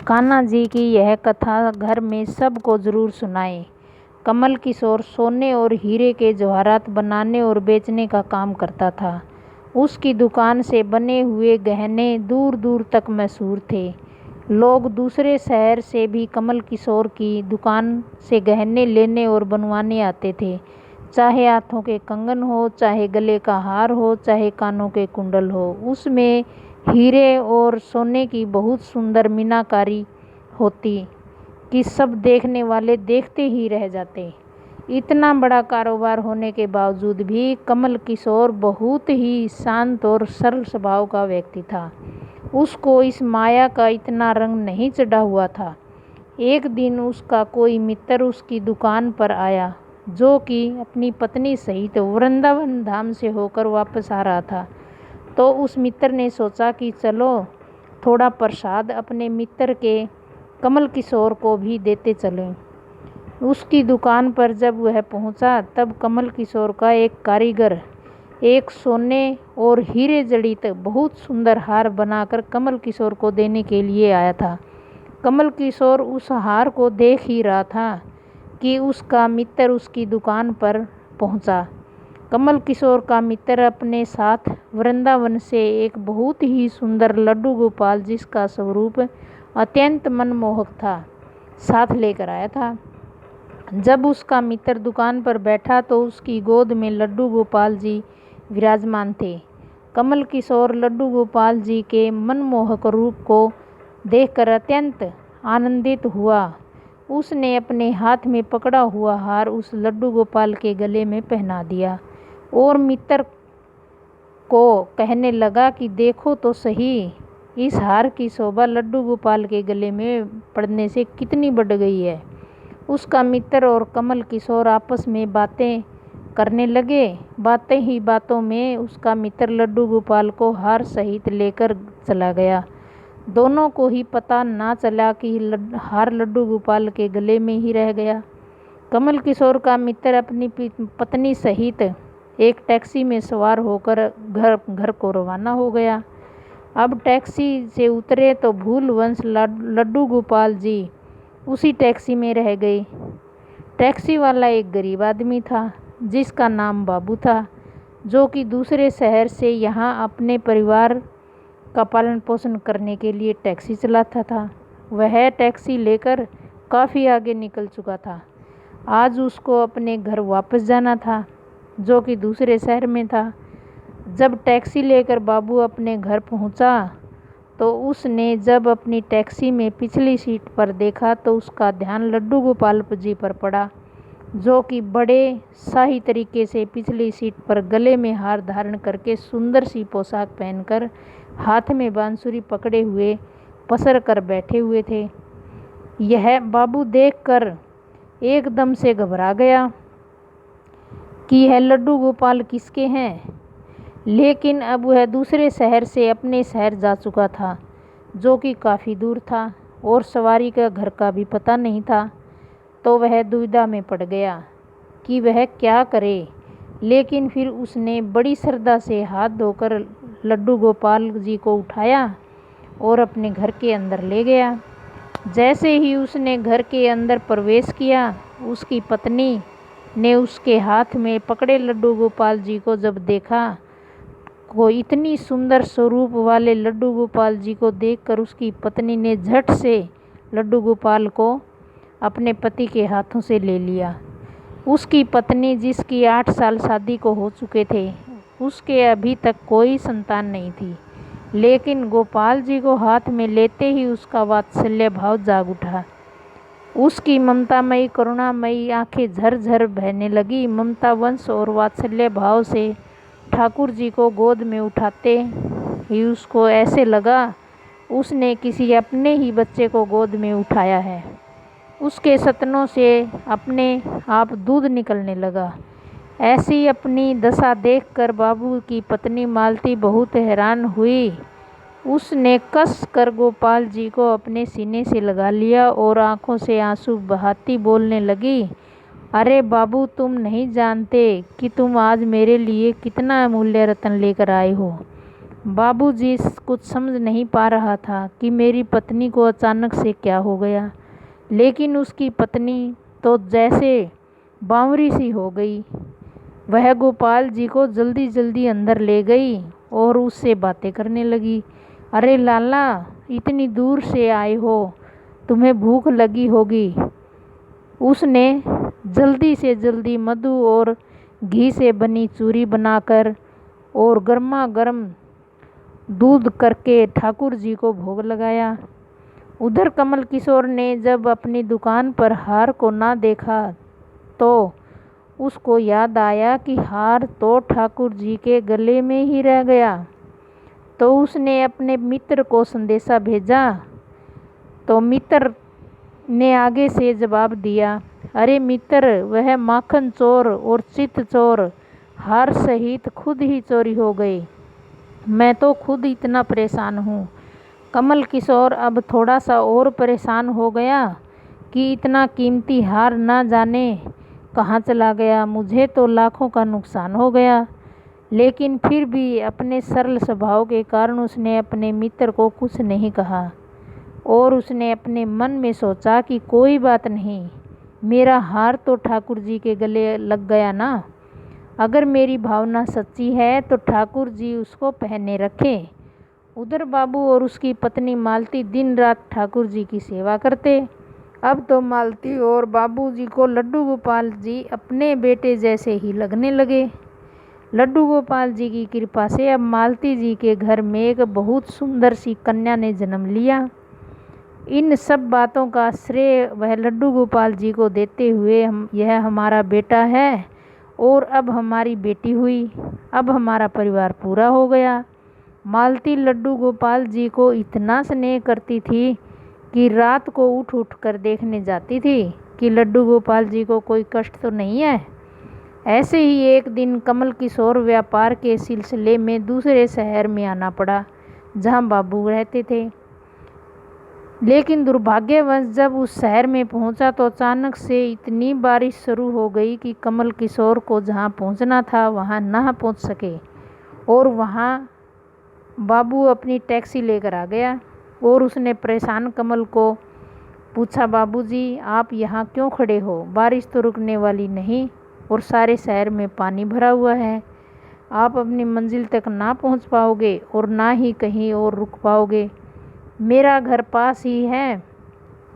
कान्हा जी की यह कथा घर में सबको जरूर सुनाएं। कमल किशोर सोने और हीरे के जवाहरात बनाने और बेचने का काम करता था। उसकी दुकान से बने हुए गहने दूर दूर तक मशहूर थे। लोग दूसरे शहर से भी कमल किशोर की दुकान से गहने लेने और बनवाने आते थे। चाहे हाथों के कंगन हो, चाहे गले का हार हो, चाहे कानों के कुंडल हो, उसमें हीरे और सोने की बहुत सुंदर मीनाकारी होती कि सब देखने वाले देखते ही रह जाते। इतना बड़ा कारोबार होने के बावजूद भी कमल किशोर बहुत ही शांत और सरल स्वभाव का व्यक्ति था। उसको इस माया का इतना रंग नहीं चढ़ा हुआ था। एक दिन उसका कोई मित्र उसकी दुकान पर आया, जो कि अपनी पत्नी सहित वृंदावन धाम से होकर वापस आ रहा था। तो उस मित्र ने सोचा कि चलो थोड़ा प्रसाद अपने मित्र के कमल किशोर को भी देते चलें। उसकी दुकान पर जब वह पहुंचा, तब कमल किशोर का एक कारीगर एक सोने और हीरे जड़ित बहुत सुंदर हार बनाकर कमल किशोर को देने के लिए आया था। कमल किशोर उस हार को देख ही रहा था कि उसका मित्र उसकी दुकान पर पहुंचा। कमल किशोर का मित्र अपने साथ वृंदावन से एक बहुत ही सुंदर लड्डू गोपाल, जिसका स्वरूप अत्यंत मनमोहक था, साथ लेकर आया था। जब उसका मित्र दुकान पर बैठा तो उसकी गोद में लड्डू गोपाल जी विराजमान थे। कमल किशोर लड्डू गोपाल जी के मनमोहक रूप को देखकर अत्यंत आनंदित हुआ। उसने अपने हाथ में पकड़ा हुआ हार उस लड्डू गोपाल के गले में पहना दिया और मित्र को कहने लगा कि देखो तो सही, इस हार की शोभा लड्डू गोपाल के गले में पड़ने से कितनी बढ़ गई है। उसका मित्र और कमल किशोर आपस में बातें करने लगे। बातें ही बातों में उसका मित्र लड्डू गोपाल को हार सहित लेकर चला गया। दोनों को ही पता ना चला कि हार लड्डू गोपाल के गले में ही रह गया। कमल किशोर का मित्र अपनी पत्नी सहित एक टैक्सी में सवार होकर घर को रवाना हो गया। अब टैक्सी से उतरे तो भूलवंश लड्डू गोपाल जी उसी टैक्सी में रह गए। टैक्सी वाला एक गरीब आदमी था, जिसका नाम बाबू था, जो कि दूसरे शहर से यहाँ अपने परिवार का पालन पोषण करने के लिए टैक्सी चलाता था। वह टैक्सी लेकर काफ़ी आगे निकल चुका था। आज उसको अपने घर वापस जाना था, जो कि दूसरे शहर में था। जब टैक्सी लेकर बाबू अपने घर पहुंचा, तो उसने जब अपनी टैक्सी में पिछली सीट पर देखा तो उसका ध्यान लड्डू गोपाल जी पर पड़ा, जो कि बड़े शाही तरीके से पिछली सीट पर गले में हार धारण करके सुंदर सी पोशाक पहनकर हाथ में बांसुरी पकड़े हुए पसर कर बैठे हुए थे। यह बाबू देखकर एकदम से घबरा गया कि यह लड्डू गोपाल किसके हैं। लेकिन अब वह दूसरे शहर से अपने शहर जा चुका था, जो कि काफ़ी दूर था, और सवारी का घर का भी पता नहीं था। तो वह दुविधा में पड़ गया कि वह क्या करे। लेकिन फिर उसने बड़ी श्रद्धा से हाथ धोकर लड्डू गोपाल जी को उठाया और अपने घर के अंदर ले गया। जैसे ही उसने घर के अंदर प्रवेश किया, उसकी पत्नी ने उसके हाथ में पकड़े लड्डू गोपाल जी को जब देखा, को इतनी सुंदर स्वरूप वाले लड्डू गोपाल जी को देखकर उसकी पत्नी ने झट से लड्डू गोपाल को अपने पति के हाथों से ले लिया। उसकी पत्नी, जिसकी 8 साल शादी को हो चुके थे, उसके अभी तक कोई संतान नहीं थी, लेकिन गोपाल जी को हाथ में लेते ही उसका वात्सल्य भाव जाग उठा। उसकी ममतामयी करुणामयी आंखें झरझर बहने लगी। ममता वंश और वात्सल्य भाव से ठाकुर जी को गोद में उठाते ही उसको ऐसे लगा उसने किसी अपने ही बच्चे को गोद में उठाया है। उसके सतनों से अपने आप दूध निकलने लगा। ऐसी अपनी दशा देखकर बाबू की पत्नी मालती बहुत हैरान हुई। उसने कस कर गोपाल जी को अपने सीने से लगा लिया और आंखों से आंसू बहाती बोलने लगी, अरे बाबू, तुम नहीं जानते कि तुम आज मेरे लिए कितना अमूल्य रत्न लेकर आए हो। बाबूजी कुछ समझ नहीं पा रहा था कि मेरी पत्नी को अचानक से क्या हो गया, लेकिन उसकी पत्नी तो जैसे बावरी सी हो गई। वह गोपाल जी को जल्दी जल्दी अंदर ले गई और उससे बातें करने लगी। अरे लाला, इतनी दूर से आए हो, तुम्हें भूख लगी होगी। उसने जल्दी से जल्दी मधु और घी से बनी चूरी बनाकर और गर्मा गर्म दूध करके ठाकुर जी को भोग लगाया। उधर कमल किशोर ने जब अपनी दुकान पर हार को ना देखा तो उसको याद आया कि हार तो ठाकुर जी के गले में ही रह गया। तो उसने अपने मित्र को संदेशा भेजा, तो मित्र ने आगे से जवाब दिया, अरे मित्र, वह माखन चोर और चित चोर हार सहित खुद ही चोरी हो गए। मैं तो खुद इतना परेशान हूँ। कमल किशोर अब थोड़ा सा और परेशान हो गया कि इतना कीमती हार ना जाने कहाँ चला गया। मुझे तो लाखों का नुकसान हो गया। लेकिन फिर भी अपने सरल स्वभाव के कारण उसने अपने मित्र को कुछ नहीं कहा और उसने अपने मन में सोचा कि कोई बात नहीं, मेरा हार तो ठाकुर जी के गले लग गया ना। अगर मेरी भावना सच्ची है तो ठाकुर जी उसको पहने रखें। उधर बाबू और उसकी पत्नी मालती दिन रात ठाकुर जी की सेवा करते। अब तो मालती और बाबू जी को लड्डू गोपाल जी अपने बेटे जैसे ही लगने लगे। लड्डू गोपाल जी की कृपा से अब मालती जी के घर में एक बहुत सुंदर सी कन्या ने जन्म लिया। इन सब बातों का श्रेय वह लड्डू गोपाल जी को देते हुए यह हमारा बेटा है और अब हमारी बेटी हुई, अब हमारा परिवार पूरा हो गया। मालती लड्डू गोपाल जी को इतना स्नेह करती थी कि रात को उठ उठ कर देखने जाती थी कि लड्डू गोपाल जी को कोई कष्ट तो नहीं है। ऐसे ही एक दिन कमल किशोर व्यापार के सिलसिले में दूसरे शहर में आना पड़ा जहां बाबू रहते थे। लेकिन दुर्भाग्यवश जब उस शहर में पहुंचा तो अचानक से इतनी बारिश शुरू हो गई कि कमल किशोर को जहां पहुंचना था वहां ना पहुंच सके और वहां बाबू अपनी टैक्सी लेकर आ गया और उसने परेशान कमल को पूछा, बाबूजी, आप यहाँ क्यों खड़े हो? बारिश तो रुकने वाली नहीं और सारे शहर में पानी भरा हुआ है। आप अपनी मंजिल तक ना पहुँच पाओगे और ना ही कहीं और रुक पाओगे। मेरा घर पास ही है,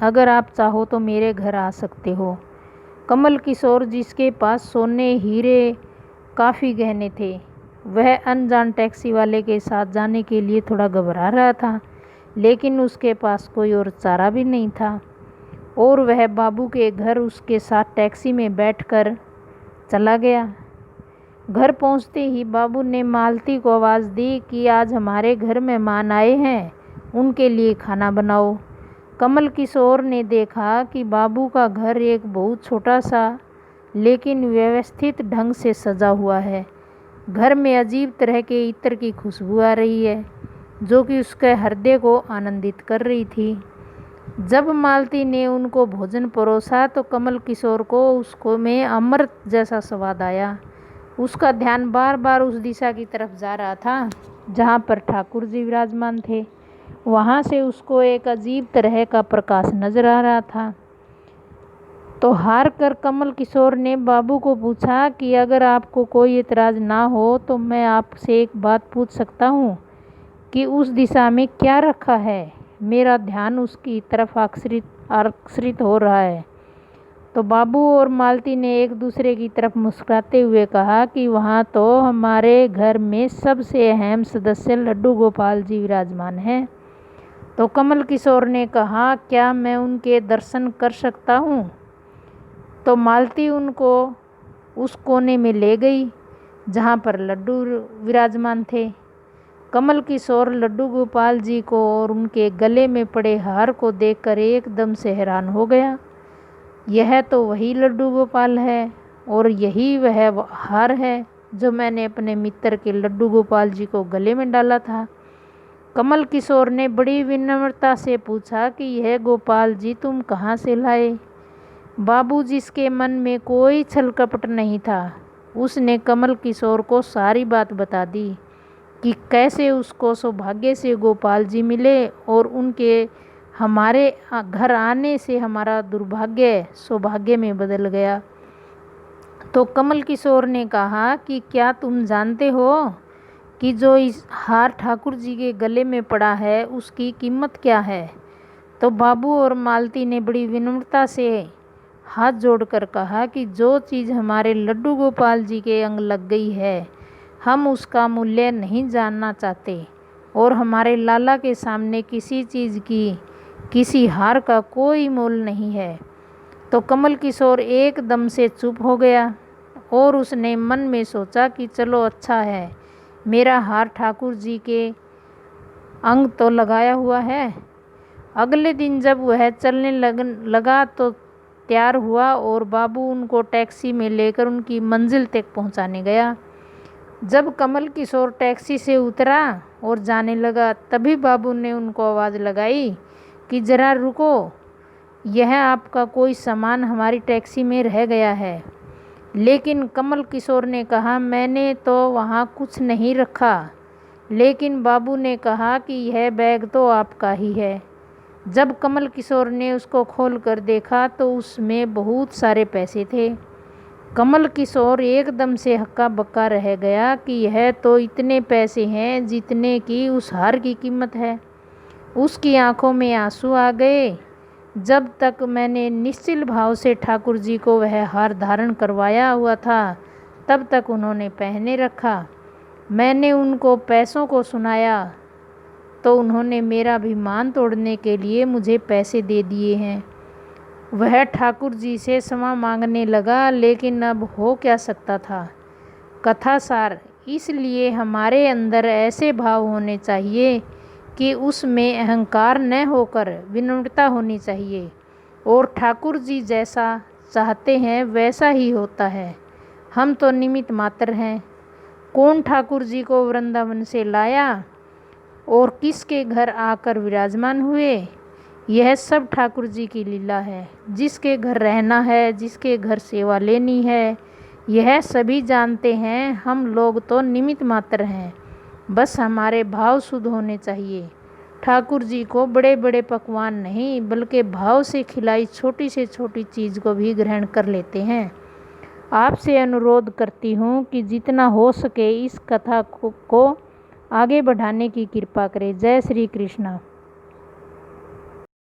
अगर आप चाहो तो मेरे घर आ सकते हो। कमल किशोर, जिसके पास सोने हीरे काफ़ी गहने थे, वह अनजान टैक्सी वाले के साथ जाने के लिए थोड़ा घबरा रहा था, लेकिन उसके पास कोई और चारा भी नहीं था और वह बाबू के घर उसके साथ टैक्सी में बैठकर चला गया। घर पहुंचते ही बाबू ने मालती को आवाज़ दी कि आज हमारे घर मेहमान आए हैं, उनके लिए खाना बनाओ। कमल किशोर ने देखा कि बाबू का घर एक बहुत छोटा सा लेकिन व्यवस्थित ढंग से सजा हुआ है। घर में अजीब तरह के इत्र की खुशबू आ रही है जो कि उसके हृदय को आनंदित कर रही थी। जब मालती ने उनको भोजन परोसा तो कमल किशोर को उसको में अमृत जैसा स्वाद आया। उसका ध्यान बार बार उस दिशा की तरफ जा रहा था जहाँ पर ठाकुर जी विराजमान थे। वहाँ से उसको एक अजीब तरह का प्रकाश नजर आ रहा था। तो हार कर कमल किशोर ने बाबू को पूछा कि अगर आपको कोई एतराज़ ना हो तो मैं आपसे एक बात पूछ सकता हूँ कि उस दिशा में क्या रखा है? मेरा ध्यान उसकी तरफ आकर्षित हो रहा है। तो बाबू और मालती ने एक दूसरे की तरफ मुस्कुराते हुए कहा कि वहाँ तो हमारे घर में सबसे अहम सदस्य लड्डू गोपाल जी विराजमान हैं। तो कमल किशोर ने कहा, क्या मैं उनके दर्शन कर सकता हूँ? तो मालती उनको उस कोने में ले गई जहाँ पर लड्डू विराजमान थे। कमल किशोर लड्डू गोपाल जी को और उनके गले में पड़े हार को देखकर एकदम से हैरान हो गया। यह तो वही लड्डू गोपाल है और यही वह हार है जो मैंने अपने मित्र के लड्डू गोपाल जी को गले में डाला था। कमल किशोर ने बड़ी विनम्रता से पूछा कि यह गोपाल जी तुम कहाँ से लाए? बाबू जिसके मन में कोई छल कपट नहीं था, उसने कमल किशोर को सारी बात बता दी कि कैसे उसको सौभाग्य से गोपाल जी मिले और उनके हमारे घर आने से हमारा दुर्भाग्य सौभाग्य में बदल गया। तो कमल किशोर ने कहा कि क्या तुम जानते हो कि जो इस हार ठाकुर जी के गले में पड़ा है उसकी कीमत क्या है? तो बाबू और मालती ने बड़ी विनम्रता से हाथ जोड़कर कहा कि जो चीज़ हमारे लड्डू गोपाल जी के अंग लग गई है हम उसका मूल्य नहीं जानना चाहते और हमारे लाला के सामने किसी चीज़ की किसी हार का कोई मोल नहीं है। तो कमल किशोर एकदम से चुप हो गया और उसने मन में सोचा कि चलो अच्छा है, मेरा हार ठाकुर जी के अंग तो लगाया हुआ है। अगले दिन जब वह चलने लगा तो तैयार हुआ और बाबू उनको टैक्सी में लेकर उनकी मंजिल तक पहुंचाने गया। जब कमल किशोर टैक्सी से उतरा और जाने लगा तभी बाबू ने उनको आवाज़ लगाई कि ज़रा रुको, यह आपका कोई सामान हमारी टैक्सी में रह गया है। लेकिन कमल किशोर ने कहा मैंने तो वहाँ कुछ नहीं रखा। लेकिन बाबू ने कहा कि यह बैग तो आपका ही है। जब कमल किशोर ने उसको खोल कर देखा तो उसमें बहुत सारे पैसे थे। कमल किशोर एकदम से हक्का बक्का रह गया कि यह तो इतने पैसे हैं जितने की उस हार की कीमत है। उसकी आंखों में आंसू आ गए। जब तक मैंने निश्चल भाव से ठाकुर जी को वह हार धारण करवाया हुआ था तब तक उन्होंने पहने रखा। मैंने उनको पैसों को सुनाया तो उन्होंने मेरा अभिमान तोड़ने के लिए मुझे पैसे दे दिए हैं। वह ठाकुर जी से क्षमा मांगने लगा, लेकिन अब हो क्या सकता था। कथा सार, इसलिए हमारे अंदर ऐसे भाव होने चाहिए कि उसमें अहंकार न होकर विनम्रता होनी चाहिए और ठाकुर जी जैसा चाहते हैं वैसा ही होता है। हम तो निमित्त मात्र हैं। कौन ठाकुर जी को वृंदावन से लाया और किसके घर आकर विराजमान हुए, यह सब ठाकुर जी की लीला है। जिसके घर रहना है, जिसके घर सेवा लेनी है, यह सभी जानते हैं। हम लोग तो निमित्त मात्र हैं, बस हमारे भाव शुद्ध होने चाहिए। ठाकुर जी को बड़े बड़े पकवान नहीं बल्कि भाव से खिलाई छोटी से छोटी चीज़ को भी ग्रहण कर लेते हैं। आपसे अनुरोध करती हूँ कि जितना हो सके इस कथा को आगे बढ़ाने की कृपा करें। जय श्री कृष्ण।